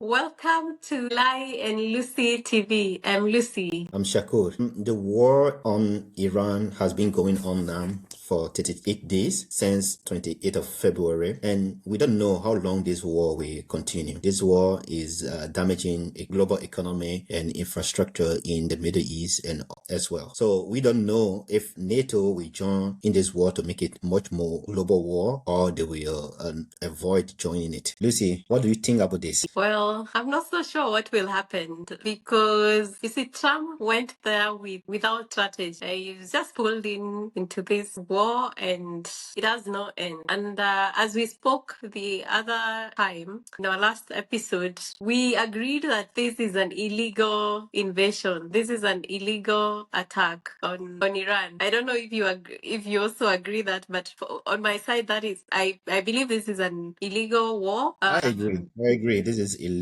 Welcome to Laye&Lucy TV. I'm Lucy. I'm Shakur. The war on Iran has been going on now for 38 days since 28th of February, and we don't know how long this war will continue. This war is damaging a global economy and infrastructure in the Middle East and as well. So we don't know if NATO will join in this war to make it much more global war, or they will avoid joining it. Lucy, what do you think about this? Well, I'm not so sure what will happen because you see, Trump went there without strategy. He's just pulled into this war, and it has no end. And as we spoke the other time in our last episode, we agreed that this is an illegal invasion. This is an illegal attack on Iran. I don't know if you also agree that, but on my side, that is, I believe this is an illegal war. I agree. This is illegal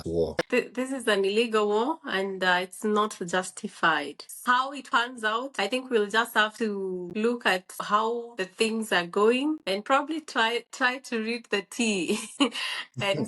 war. This is an illegal war, and it's not justified. How it turns out, I think we'll just have to look at how the things are going and probably try to read the tea, and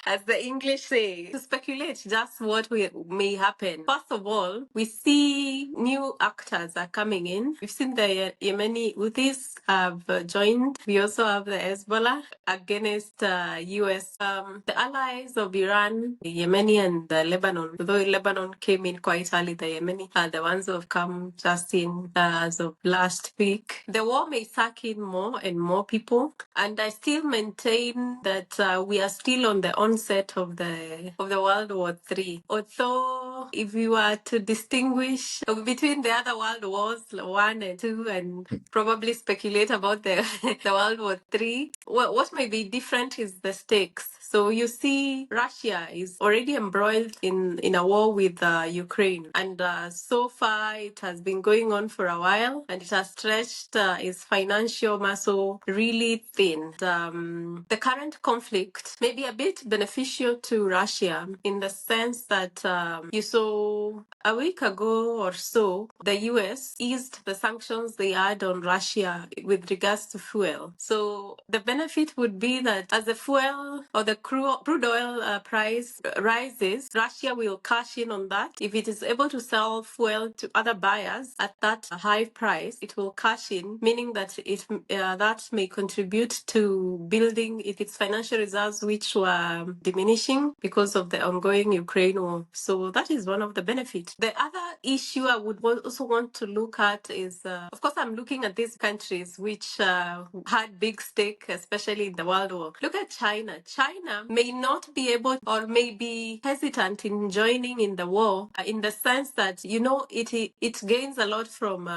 as the English say, to speculate just what may happen. First of all, we see new actors are coming in. We've seen the Yemeni Houthis have joined. We also have the Hezbollah against US. The allies of Iran, the Yemeni and the Lebanon, though Lebanon came in quite early, the Yemeni are the ones who have come just in as of last week. The war may suck in more and more people, and I still maintain that we are still on the onset of the World War III. Although, if we were to distinguish between the other world wars, 1 and 2, and probably speculate about the World War III, what may be different is the stakes. So you see, Russia is already embroiled in a war with Ukraine, and so far it has been going on for a while, and it has stretched its financial muscle really thin. The current conflict may be a bit beneficial to Russia in the sense that you saw a week ago or so, the US eased the sanctions they had on Russia with regards to fuel. So the benefit would be that as the fuel or the crude oil price rises, Russia will cash in on that. If it is able to sell fuel to other buyers at that high price, it will cash in, meaning that that may contribute to building its financial reserves, which were diminishing because of the ongoing Ukraine war. So that is one of the benefits. The other issue I would also want to look at is, of course, I'm looking at these countries which had big stake, especially in the World War. Look at China. China may not be able or may be hesitant in joining in the war in the sense that, it gains a lot from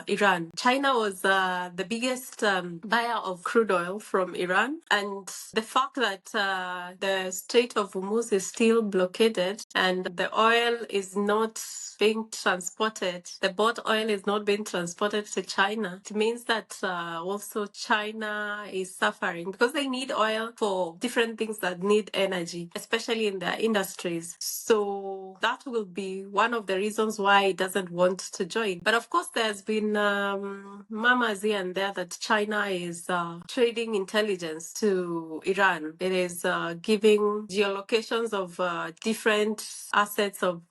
Iran. China was the biggest buyer of crude oil from Iran, and the fact that the Strait of Hormuz is still blockaded and the oil is not being transported, the bought oil is not being transported to China, it means that also China is suffering because they need oil for different things that need energy, especially in their industries. So that will be one of the reasons why it doesn't want to join. But of course, there's been murmurs here and there that China is trading intelligence to Iran. It is giving geolocations of different assets of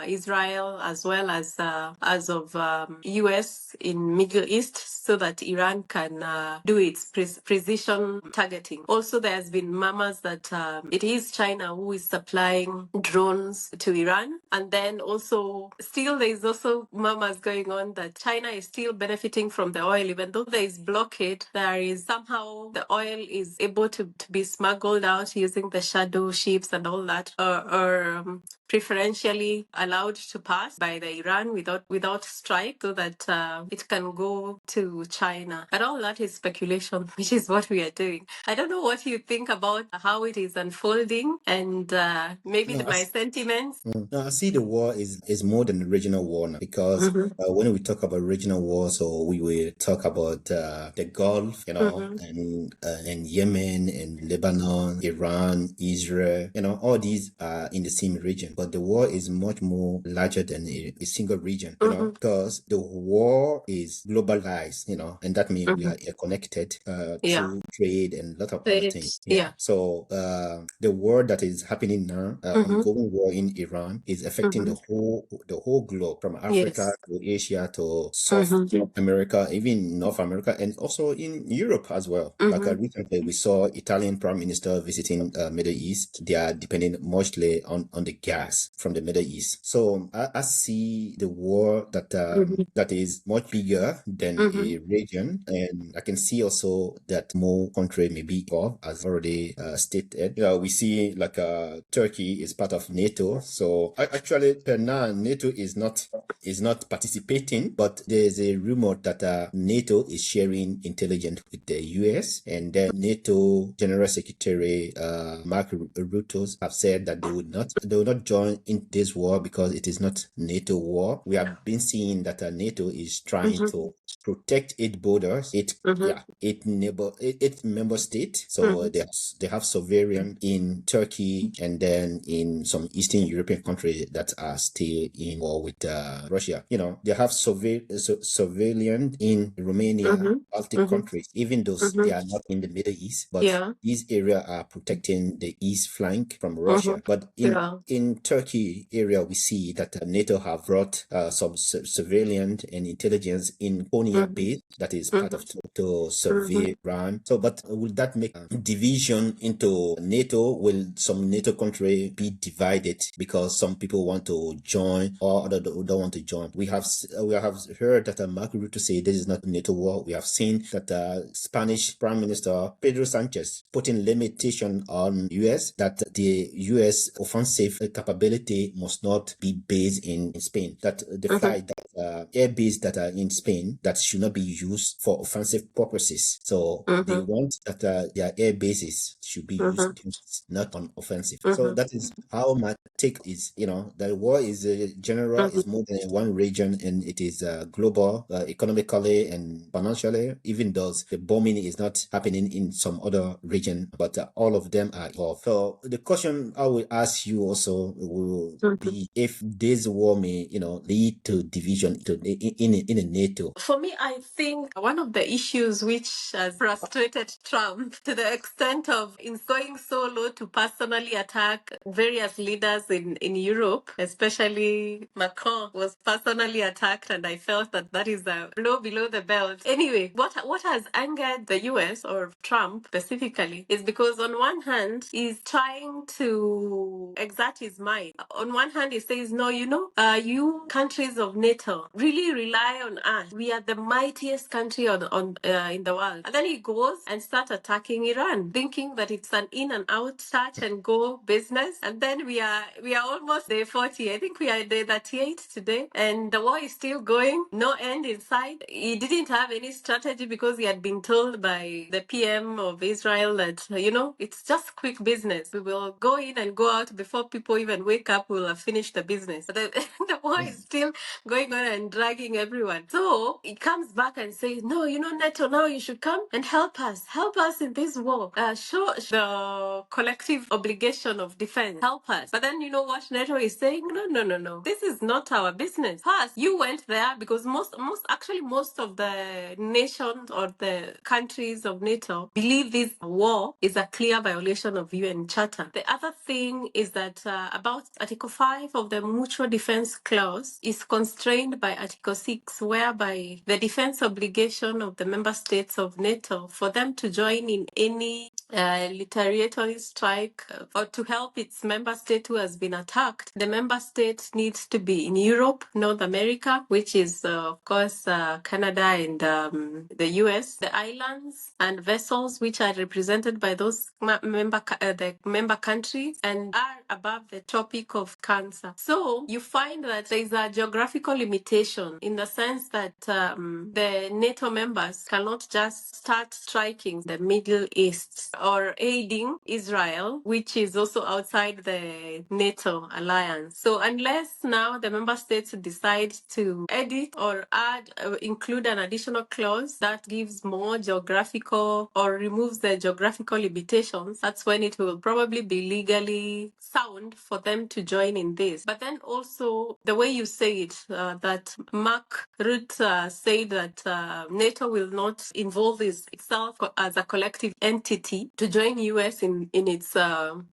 Israel as well as of US in Middle East so that Iran can do its precision targeting. Also, there's been murmurs that it is China who is supplying drones to Iran. And then also, still there is also murmurs going on that China is still benefiting from the oil. Even though there is blockade, there is somehow the oil is able to be smuggled out using the shadow ships and all that, or preferentially allowed to pass by the Iran without strike so that it can go to China. But all that is speculation, which is what we are doing. I don't know what you think about how it is unfolding and maybe my sentiments. No, I see the war is more than a regional war now because when we talk about regional war, so we will talk about the Gulf, and Yemen and Lebanon, Iran, Israel, all these are in the same region. But the war is much more larger than a single region, you know, because the war is globalized, you know, and that means we are connected Yeah. through trade and a lot of other things. Yeah. So the war that is happening now, ongoing war in Iran, is affecting the whole globe, from Africa to Asia to South America, even North America, and also in Europe as well. Like recently, we saw Italian Prime Minister visiting Middle East. They are depending mostly on the gas from the Middle East. So I see the war that that is much bigger than a region, and I can see also that more country may be involved, as already stated. We see like Turkey is part of NATO. So actually, per now, NATO is not participating, but there's a rumor that NATO is sharing intelligence with the US, and then NATO General Secretary Mark Rutte have said that they will not join in this war because it is not NATO war. We have been seeing that NATO is trying to protect its borders, its member state. So they have sovereign in Turkey and then in some Eastern European countries that are still in war with Russia. You know, they have surveillance in Romania, Baltic countries, even though they are not in the Middle East, but these areas are protecting the east flank from Russia. But in Turkey area, we see that NATO have brought some surveillance and intelligence in Konya base that is part of to survey Iran. So, but will that make a division into NATO? Will some NATO country be divided because some people want to join or others don't want to join? We have heard that Mark Rutte say this is not NATO war. We have seen that Spanish Prime Minister Pedro Sanchez putting limitation on US, that the US offensive capability must not be based in Spain. That the flight that air base that are in Spain that should not be used for offensive purposes. So they want that their air bases should be used not on offensive. So that is how my take is. You know, the war is general, is more than one region, and it is global, economically and financially. Even though the bombing is not happening in some other region, but all of them are involved. So the question I will ask you also will be if this war may, you know, lead to division in a NATO. For me, I think one of the issues which has frustrated Trump to the extent of in going so low to personally attack various leaders in Europe, especially Macron was personally attacked, and I felt that is a blow below the belt. Anyway, what has angered the US or Trump specifically is because on one hand, he's trying to exert his might. On one hand, he says, no, you countries of NATO really rely on us. We are the mightiest country in the world. And then he goes and starts attacking Iran, thinking that it's an in and out touch and go business. And then we are almost day 40. I think we are day 38 today, and the war is still going. No end in sight. He didn't have any strategy because he had been told by the PM of Israel that it's just quick business. We will go in and go out before people even wake up. We'll have finished the business. But the war is still going on and dragging everyone. So he comes back and says, no, NATO, now you should come and help us in this war. Show the collective obligation of defense. Help us. But then you know what NATO is saying? No. This is not our business. First, you went there because most of the nations or the countries of NATO believe this war is a clear violation of UN Charter. The other thing is that about Article 5 of the Mutual Defense Clause is constrained by Article 6, whereby the defense obligation of the member states of NATO for them to join in any retaliatory strike or to help its member state who has been attacked, the member state needs to be in Europe, North America, which is of course Canada and the US, the islands and vessels which are represented by those the member countries and are above the Tropic of Cancer. So you find that there is a geographical limitation in the sense that the NATO members cannot just start striking the Middle East or aiding Israel, which is also outside the NATO alliance. So unless now the member states decide to edit or add, include an additional clause that gives more geographical or removes the geographical limitations, that's when it will probably be legally sound for them to join in this. But then also the way you say it, that Mark Rutte said that NATO will not involve itself as a collective entity to join US in its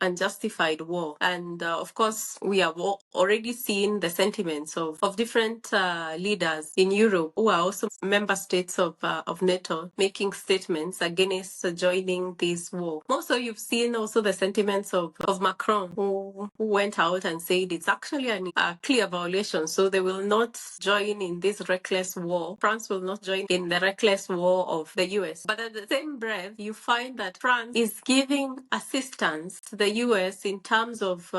unjustified war. And of course, we have already seen the sentiments of different leaders in Europe who are also member states of NATO making statements against joining this war. Also, you've seen also the sentiments of Macron, who went out and said it's actually a clear violation, so they will not join in this reckless war. France will not join in the reckless war of the US. But at the same breath, you find that France is giving assistance to the US in terms of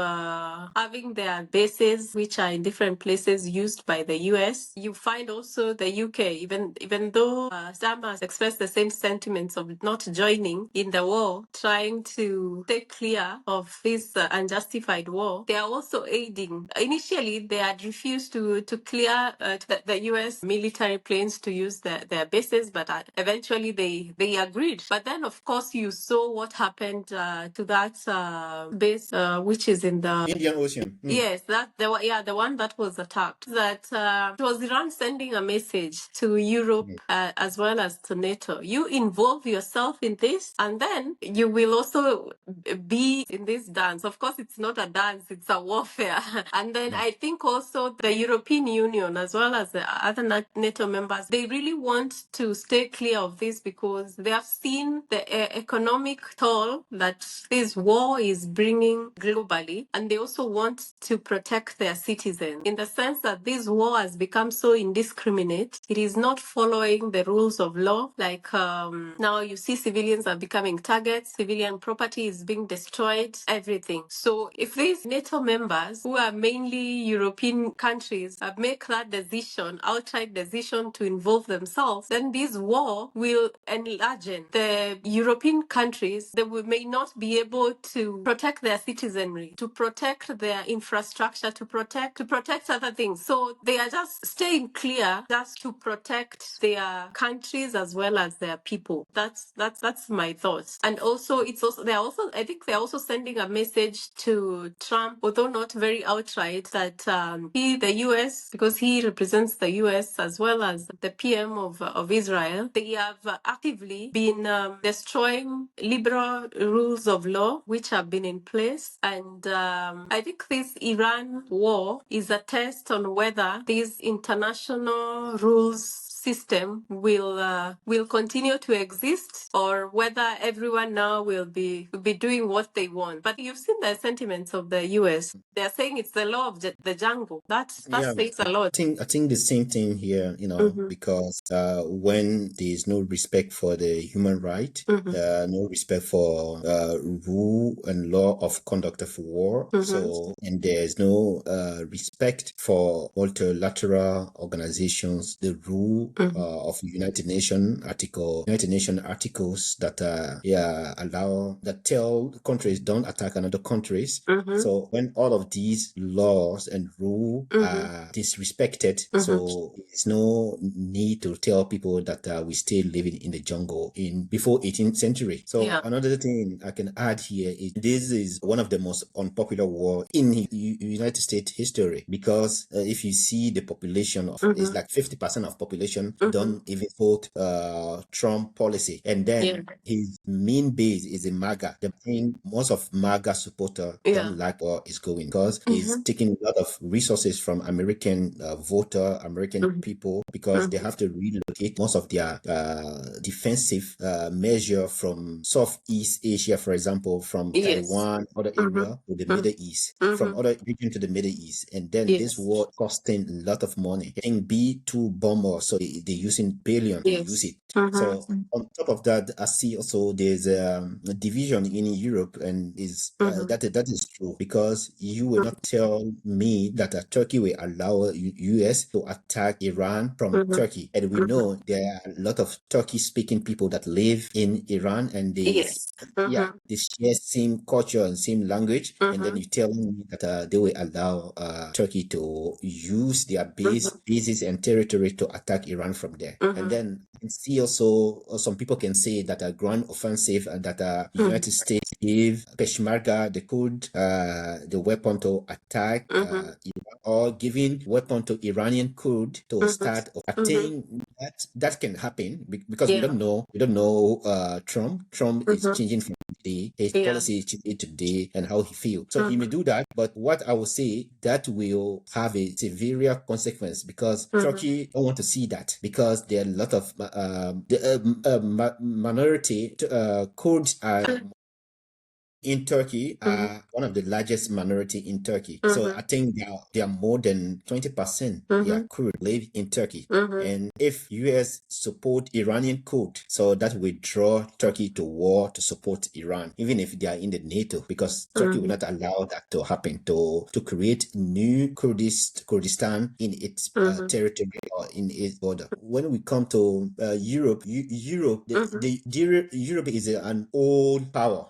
having their bases, which are in different places, used by the US. You find also the UK, even though some has expressed the same sentiments of not joining in the war, trying to stay clear of this unjustified war, they are also aiding. Initially, they had refused to clear the US military planes to use their bases, but eventually they agreed. But then, of course, you saw what happened to that base, which is in the Indian Ocean. Yes, the one that was attacked. That it was Iran sending a message to Europe as well as to NATO. You involve yourself in this, and then you will also be in this dance. Of course, it's not a dance; it's a warfare. And then I think also the European Union, as well as the other NATO members, they really want to stay clear of this because they have seen the economic toll that this war is bringing globally, and they also want to protect their citizens in the sense that this war has become so indiscriminate. It is not following the rules of law. Like now you see civilians are becoming targets, civilian property is being destroyed, everything. So if these NATO members, who are mainly European countries, make that decision, outright decision to involve themselves, then this war will enlarge. The European countries, they may not be able to protect their citizenry, to protect their infrastructure, to protect other things. So they are just staying clear just to protect their countries as well as their people. That's my thoughts. And also I think they're also sending a message to Trump, although not very outright, that the US, because he represents the US as well as the PM of Israel, they have actively been destroying liberal rules of law which have been in place. And I think this Iran war is a test on whether this international rules system will continue to exist, or whether everyone now will be doing what they want. But you've seen the sentiments of the US. They're saying it's the law of the jungle. That says a lot. I think the same thing here, because when there's no respect for the human right, no respect for rule and law of conduct of war, so, and there's no respect for multilateral organizations, the rule of United Nations articles that that tell countries don't attack another countries. So when all of these laws and rule are disrespected, so there's no need to tell people that we still living in the jungle in before 18th century. So another thing I can add here is this is one of the most unpopular war in United States history, because if you see the population of it's like 50% of population don't even vote Trump policy, and then his main base is in MAGA. The thing most of MAGA supporter don't like where it's going, because it's taking a lot of resources from American American people, because they have to relocate most of their defensive measure from Southeast Asia, for example, from Taiwan, other area to the Middle East, from other region to the Middle East, and then this war costing a lot of money. I think B-2 bomber, so they're using billion to use it. So on top of that, I see also there's a division in Europe, and that is true, because you will not tell me that Turkey will allow US to attack Iran from Turkey, and we know there are a lot of Turkey-speaking people that live in Iran, and they they share same culture and same language, and then you tell me that they will allow Turkey to use their bases and territory to attack Iran from there. And then you can see also some people can say that a ground offensive and that United States gave Peshmerga, the Kurd, the weapon to attack Iran, or giving weapon to Iranian Kurd to start. I think that can happen because we don't know Trump. Trump is changing from today. His policy is changing today, and how he feels. So he may do that, but what I would say, that will have a severe consequence, because Turkey don't want to see that, because there are a lot of minority Kurds are in Turkey are one of the largest minority in Turkey. So I think there are more than 20% Kurd live in Turkey. And if US support Iranian Kurd, so that will draw Turkey to war to support Iran, even if they are in the NATO, because Turkey will not allow that to happen, to create new Kurdistan in its territory or in its border. When we come to Europe, Europe is an old power,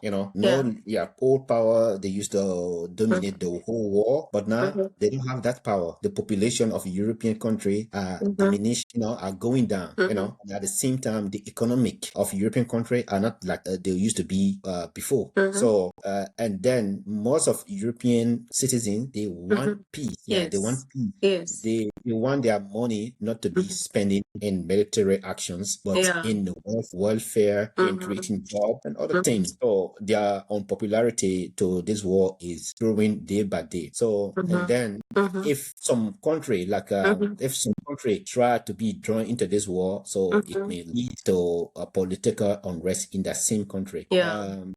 old power. They used to dominate the whole war, but now they don't have that power. The population of European country are diminishing, are going down, and at the same time, the economic of European country are not like they used to be before. So, and then most of European citizens, they want peace. They want peace. They want their money not to be spending in military actions, but in welfare, in creating jobs and other things. So their unpopularity to this war is growing day by day. So, and then if some country, if some country try to be drawn into this war, so it may lead to a political unrest in that same country.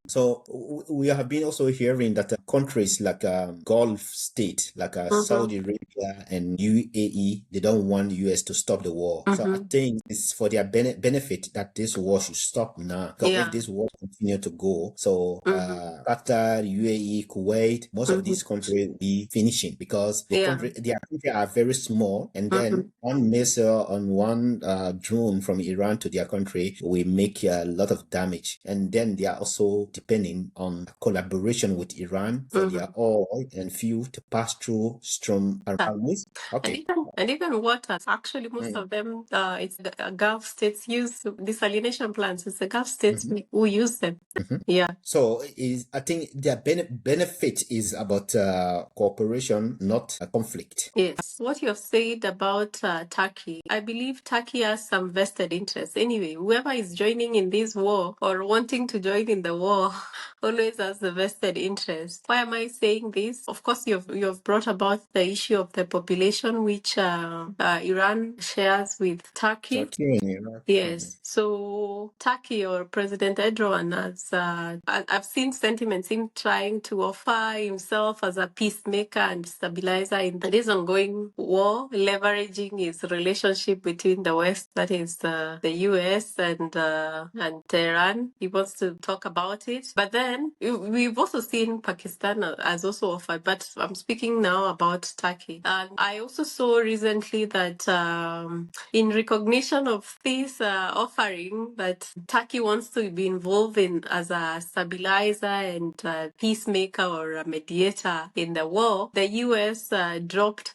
So we have been also hearing that countries like Gulf state, like Saudi Arabia and UAE, they don't want US to stop the war. So I think it's for their benefit that this war should stop now. Because if this war continue to go, so Qatar, UAE, Kuwait, most of these countries will be finishing, because their country are very small, and then one missile on one drone from Iran to their country will make a lot of damage. And then they are also depending on collaboration with Iran for their oil and fuel to pass through Strom around. Okay. And even water. Actually, most of them, it's the Gulf states use desalination plants. It's the Gulf states who use them. So I think their benefit is about cooperation, not a conflict. Yes. What you have said about Turkey, I believe Turkey has some vested interests. Anyway, whoever is joining in this war or wanting to join in the war always has the vested interest. Why am I saying this? Of course, you've brought about the issue of the population, which Iran shares with Turkey. Turkey and Iraq. Yes. So Turkey or President Erdogan has, I've seen sentiments him trying to offer himself as a peacemaker and stabilizer in this ongoing war, leveraging his relationship between the West, that is the US and Tehran. He wants to talk about it. But then we've also seen Pakistan has also offered, but I'm speaking now about Turkey. And I also saw recently that in recognition of this offering that Turkey wants to be involved in as a stabilizer and peacemaker or a mediator in the war, the US dropped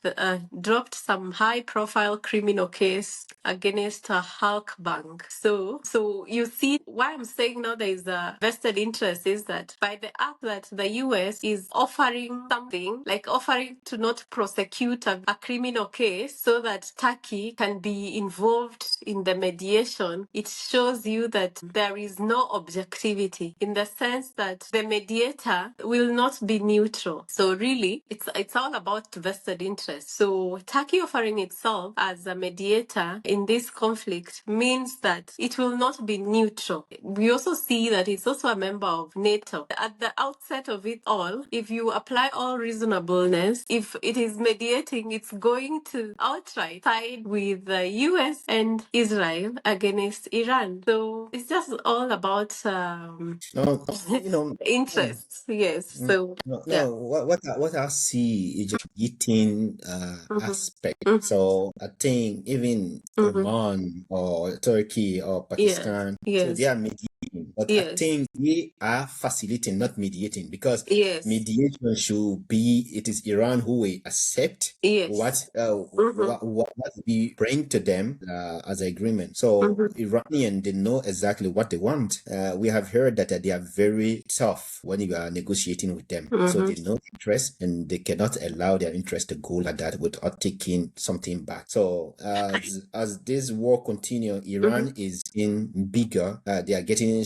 some high-profile criminal case against Hulk Bank. So you see, why I'm saying now there is a vested interest is that by the act that the US is offering something, like offering to not prosecute a criminal case so that Turkey can be involved in the mediation, it shows you that there is no objectivity, in the sense that that the mediator will not be neutral. So really, it's all about vested interest. So Turkey offering itself as a mediator in this conflict means that it will not be neutral. We also see that it's also a member of NATO. At the outset of it all, if you apply all reasonableness, if it is mediating, it's going to outright side with the US and Israel against Iran. So it's just all about No, you know, interests. Yes. So no, yeah. no. What I see is just eating Mm-hmm. aspect. Mm-hmm. So I think even Mm-hmm. Oman or Turkey or Yes. Pakistan, so they Yes. are mediating, but I Yes. think they are facilitating, not mediating, because Yes. mediation should be it is Iran who will accept Yes. Mm-hmm. what we bring to them as an agreement. So Mm-hmm. Iranian, they know exactly what they want. We have heard that they are very tough when you are negotiating with them. So Mm-hmm. they know interest and they cannot allow their interest to go like that without taking something back. So as this war continue, Mm-hmm. Iran is in bigger. They are getting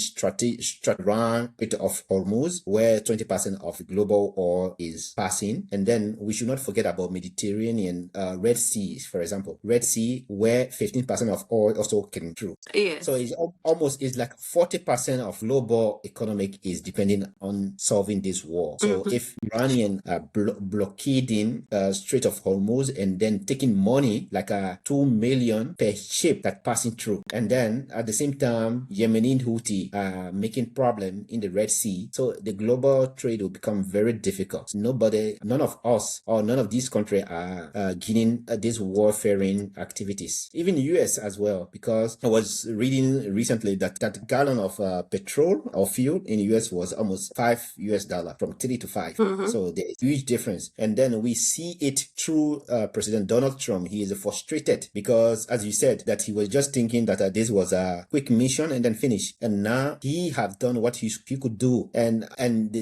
around bit of Hormuz, where 20% of global oil is passing. And then we should not forget about Mediterranean, Red Sea, for example. Red Sea, where 15% of oil also came through. Yes. So it's almost it's like 40% of global economic is depending on solving this war. So Mm-hmm. if Iranian are blockading Strait of Hormuz and then taking money like 2 million per ship that passing through, and then at the same time Yemeni Houthi are making problem in the Red Sea, so the global trade will become very difficult. None of us or none of these countries are getting these warfaring activities. Even US as well, because I was reading recently that gallon of petrol or fuel in the US was almost $5 from 3 to 5. Mm-hmm. So there's a huge difference. And then we see it through President Donald Trump. He is frustrated because, as you said, that he was just thinking that this was a quick mission and then finish. And now he have done what he could do. And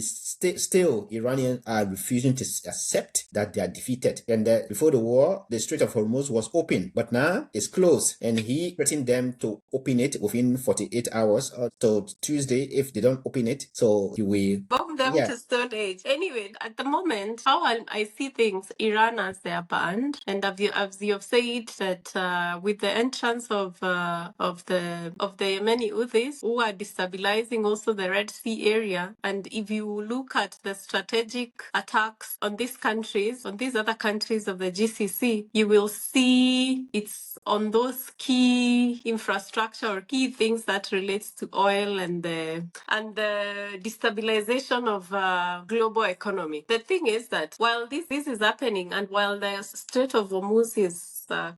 still Iranians are refusing to accept that they are defeated. And before the war, the Strait of Hormuz was open, but now it's closed. And he threatened them to open it within 48 hours or to Tuesday if they don't open it. So he will Bomb them to Stone Age. Anyway, at the moment, how I see things, Iran as they are banned, and as you've said that with the entrance of the Yemeni Houthis, who are destabilizing also the Red Sea area, and if you look at the strategic attacks on these countries, on these other countries of the GCC, you will see it's on those key infrastructure or key things that relates to oil and the destabilization of global economy. The thing is that while this is happening and while the Strait of Hormuz is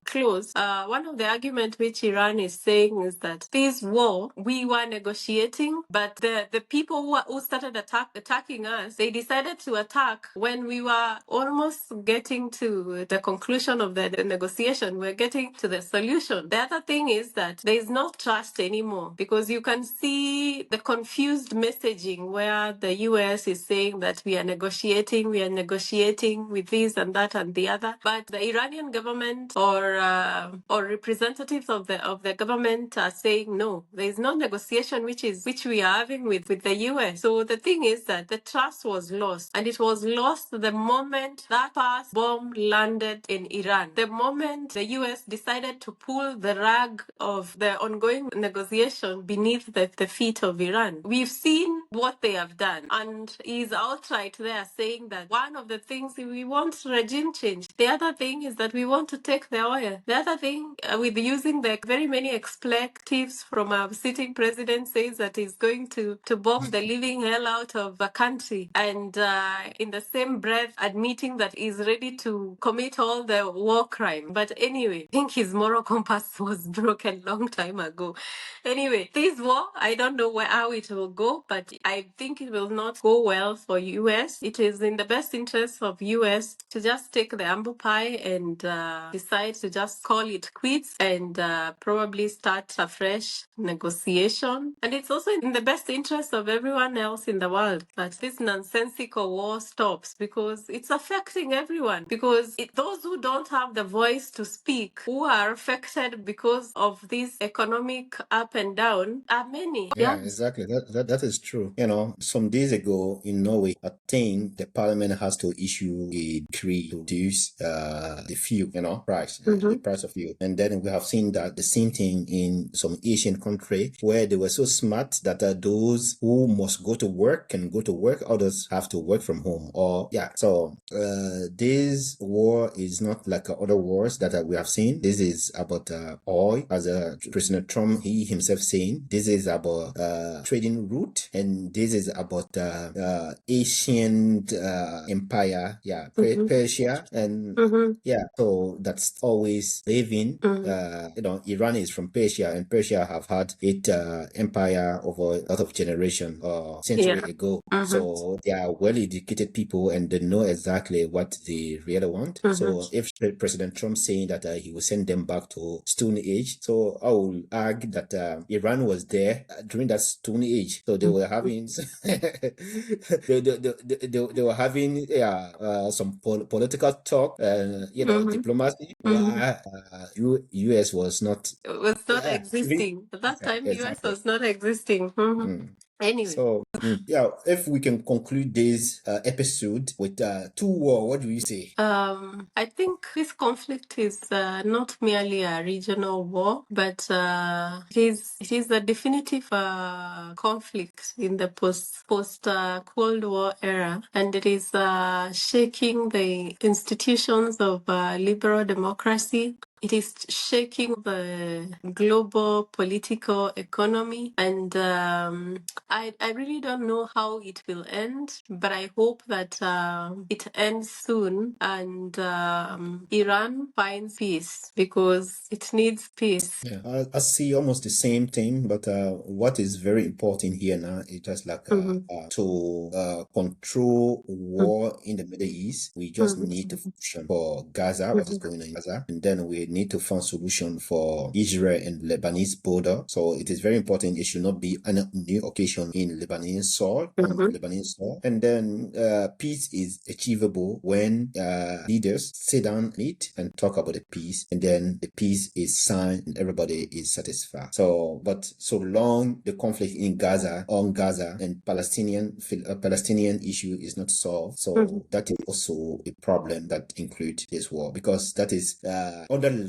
closed, one of the arguments which Iran is saying is that this war we were negotiating, but the people who started attacking us, they decided to attack when we were almost getting to the conclusion of the negotiation. We're getting to the solution. The other thing is that there is no trust anymore because you can see the confused messaging where the US is saying that we are negotiating with this and that and the other, but the Iranian government or representatives of the government are saying no, there is no negotiation which we are having with the US. So the thing is that the trust was lost, and it was lost the moment that first bomb landed in Iran. The moment the US decided to pull the rug of the ongoing negotiation beneath the feet of Iran. We've seen what they have done, and he's outright there saying that one of the things we want regime change. The other thing is that we want to take the oil. The other thing with using the very many expletives from our sitting president says that he's going to bomb the living hell out of a country, and in the same breath admitting that he's ready to commit all the war crime. But anyway, I think his moral compass was broken long time ago. Anyway, this war, I don't know how it will go, but I think it will not go well for US. It is in the best interest of US to just take the humble pie and decide decide to just call it quits and probably start a fresh negotiation. And it's also in the best interest of everyone else in the world that this nonsensical war stops, because it's affecting everyone. Because those who don't have the voice to speak, who are affected because of this economic up and down, are many. Yeah, exactly. That is true. Some days ago in Norway, I think the parliament has to issue a decree to reduce the fuel, price, the price of fuel. And then we have seen that the same thing in some Asian country where they were so smart that those who must go to work can go to work, others have to work from home. So this war is not like other wars that we have seen. This is about oil, as President Trump he himself saying. This is about trading route, and this is about ancient empire, Persia, and so that's always living. Iran is from Persia, and Persia have had its empire over a lot of generation or century ago. So they are well-educated people, and they know exactly what they really want. So if President Trump saying that he will send them back to Stone Age, so I will argue that Iran was there during that Stone Age, so they were having they were having some political talk, diplomacy. US was not existing at that time. US was not existing. Anyway, so if we can conclude this episode with two war, what do you say? I think this conflict is not merely a regional war, but it is a definitive conflict in the post Cold War era, and it is shaking the institutions of liberal democracy. It is shaking the global political economy, and I really don't know how it will end, but I hope that it ends soon and Iran finds peace, because it needs peace. Yeah, I see almost the same thing, but what is very important here now is just like to control war in the Middle East. We just need to function for Gaza, what is going on in Gaza, and then we need to find solution for Israel and Lebanese border. So it is very important. It should not be a new occasion in Lebanese soil, and then peace is achievable when leaders sit down, meet, and talk about the peace, and then the peace is signed and everybody is satisfied. So, but so long the conflict in Gaza, and Palestinian issue is not solved, so that is also a problem that includes this war, because that is underlying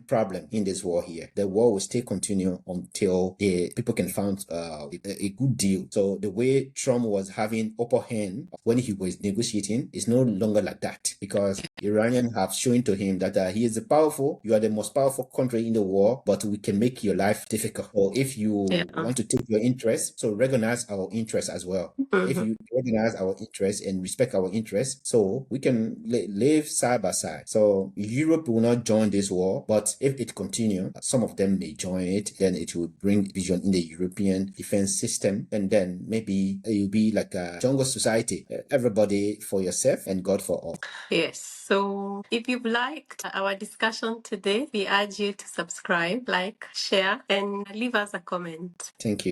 problem in this war here. The war will still continue until the people can find a good deal. So the way Trump was having upper hand when he was negotiating is no longer like that, because Iranians have shown to him that he is powerful. You are the most powerful country in the world, but we can make your life difficult. Or if you want to take your interest, so recognize our interest as well. If you recognize our interest and respect our interest, so we can live side by side. So Europe will not join this war, but if it continues, some of them may join it. Then it will bring division in the European defense system, and then maybe it will be like a jungle society. Everybody for yourself and God for all. Yes. So if you've liked our discussion today, we urge you to subscribe, like, share, and leave us a comment. Thank you.